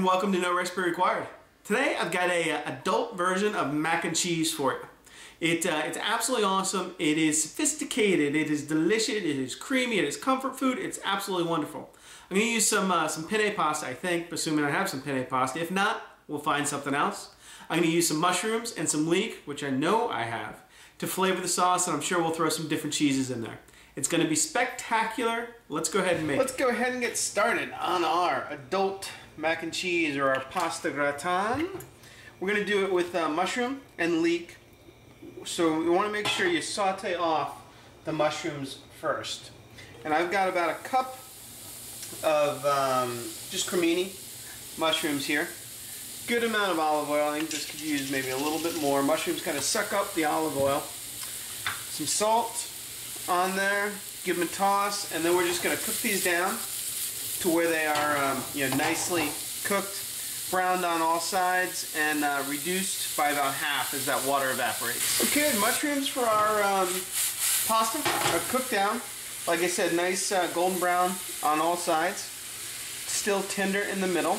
welcome to No Recipe Required. Today I've got a adult version of mac and cheese for you. It's absolutely awesome. It is sophisticated. It is delicious. It is creamy. It is comfort food. It's absolutely wonderful. I'm going to use some penne pasta, I think, assuming I have some penne pasta. If not, we'll find something else. I'm going to use some mushrooms and some leek, which I know I have, to flavor the sauce, and I'm sure we'll throw some different cheeses in there. It's going to be spectacular. Let's go ahead and make it. Let's go ahead and get started on our adult mac and cheese, or our pasta gratin. We're going to do it with mushroom and leek. So you want to make sure you saute off the mushrooms first. And I've got about a cup of just cremini mushrooms here. Good amount of olive oil. I think this could use maybe a little bit more. Mushrooms kind of suck up the olive oil. Some salt on there. Give them a toss, and then we're just going to cook these down to where they are nicely cooked, browned on all sides, and reduced by about half as that water evaporates. Okay, mushrooms for our pasta are cooked down. Like I said, nice golden brown on all sides, still tender in the middle.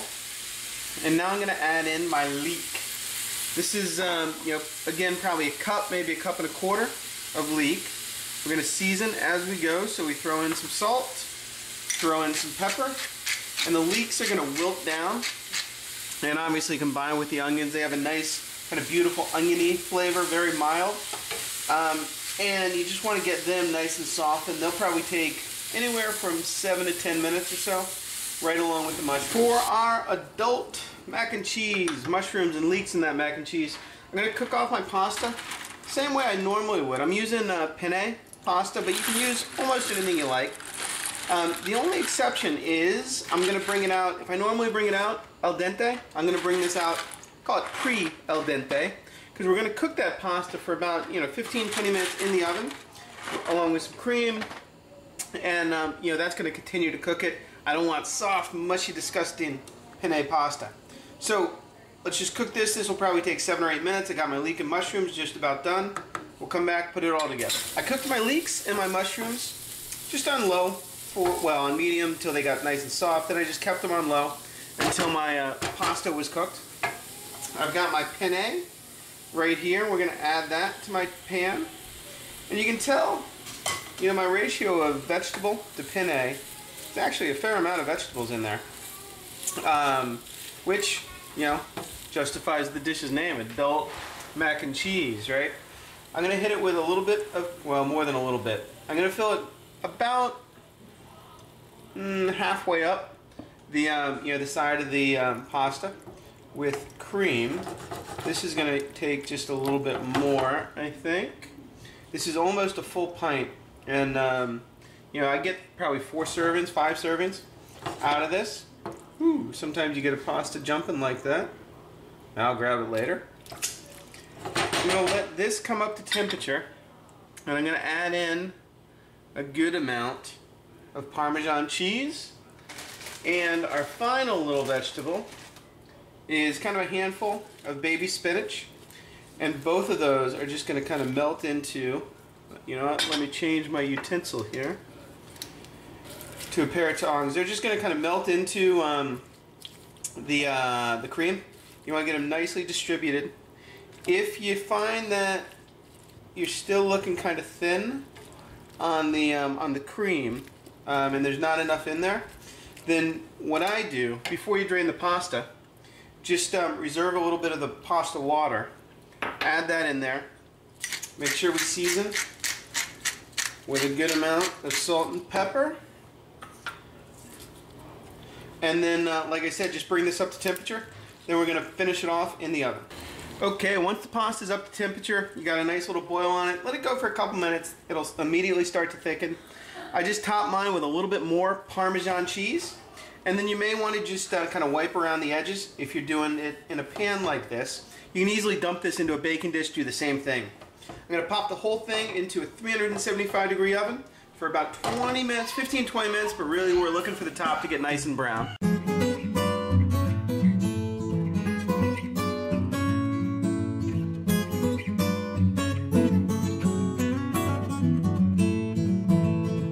And now I'm going to add in my leek. This is, again, probably a cup, maybe a cup and a quarter of leek. We're going to season as we go, so we throw in some salt, throw in some pepper, and the leeks are going to wilt down and obviously combine with the onions. They have a nice, kind of beautiful oniony flavor, very mild. And you just want to get them nice and soft, and they'll probably take anywhere from 7 to 10 minutes or so, right along with the mushrooms. For our adult mac and cheese, mushrooms and leeks in that mac and cheese, I'm going to cook off my pasta same way I normally would. I'm using penne pasta, but you can use almost anything you like. The only exception is I'm going to bring it out, if I normally bring it out al dente, I'm going to bring this out, call it pre-al dente, because we're going to cook that pasta for about 15-20 minutes in the oven, along with some cream, and that's going to continue to cook it. I don't want soft, mushy, disgusting penne pasta. So let's just cook this. This will probably take 7 or 8 minutes. I got my leek and mushrooms just about done. We'll come back, put it all together. I cooked my leeks and my mushrooms just on low, on medium, until they got nice and soft. Then I just kept them on low until my pasta was cooked. I've got my penne right here. We're going to add that to my pan. And you can tell, my ratio of vegetable to penne, there's actually a fair amount of vegetables in there. Which, justifies the dish's name, adult mac and cheese, right? I'm going to hit it with a little bit of, well, more than a little bit. I'm going to fill it about halfway up the, the side of the pasta with cream. This is going to take just a little bit more, I think. This is almost a full pint, and I get probably 5 servings out of this. Ooh, sometimes you get a pasta jumping like that. I'll grab it later. I'm going to let this come up to temperature, and I'm going to add in a good amount of Parmesan cheese. And our final little vegetable is kind of a handful of baby spinach. And both of those are just going to kind of melt into, let me change my utensil here to a pair of tongs. They're just going to kind of melt into the cream. You want to get them nicely distributed. If you find that you're still looking kind of thin on the cream, and there's not enough in there, then what I do before you drain the pasta, just reserve a little bit of the pasta water, add that in there, make sure we season with a good amount of salt and pepper. And then, like I said, just bring this up to temperature. Then we're going to finish it off in the oven. Okay, once the pasta's up to temperature, you got a nice little boil on it. Let it go for a couple minutes. It'll immediately start to thicken. I just top mine with a little bit more Parmesan cheese. And then you may want to just kind of wipe around the edges if you're doing it in a pan like this. You can easily dump this into a baking dish, do the same thing. I'm going to pop the whole thing into a 375-degree oven for about 20 minutes, 15-20 minutes, but really we're looking for the top to get nice and brown.